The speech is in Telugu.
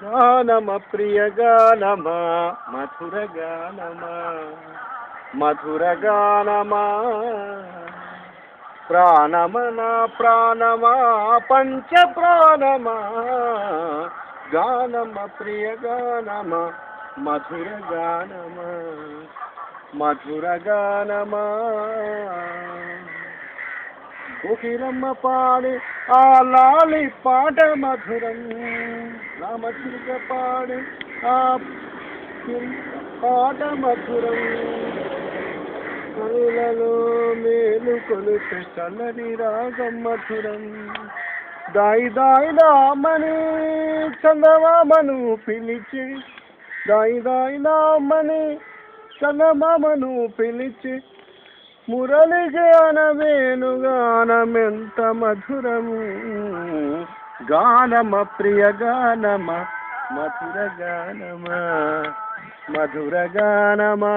గానమ ప్రియ గానమా మధుర గానమా మధుర గానమా ప్రాణమనా ప్రాణమా పంచ ప్రాణమా గానమ ప్రియ గానమా మధుర గానమా మధుర గానమా కోకిలమ్మ పాడే ఆ లాలి పాట మధురం రామచిలుక పాడే ఆ పాట మధురం కనులలో మేలు కొలిపే చల్లని రాగం మధురం దాయి దాయి నామని చందమామను పిలిచి దాయి దాయి నామని చందమామను పిలిచి మురళి గాన వేణుగానమెంత మధురము గానమ ప్రియ గానమ మధుర గానమా మధుర గానమా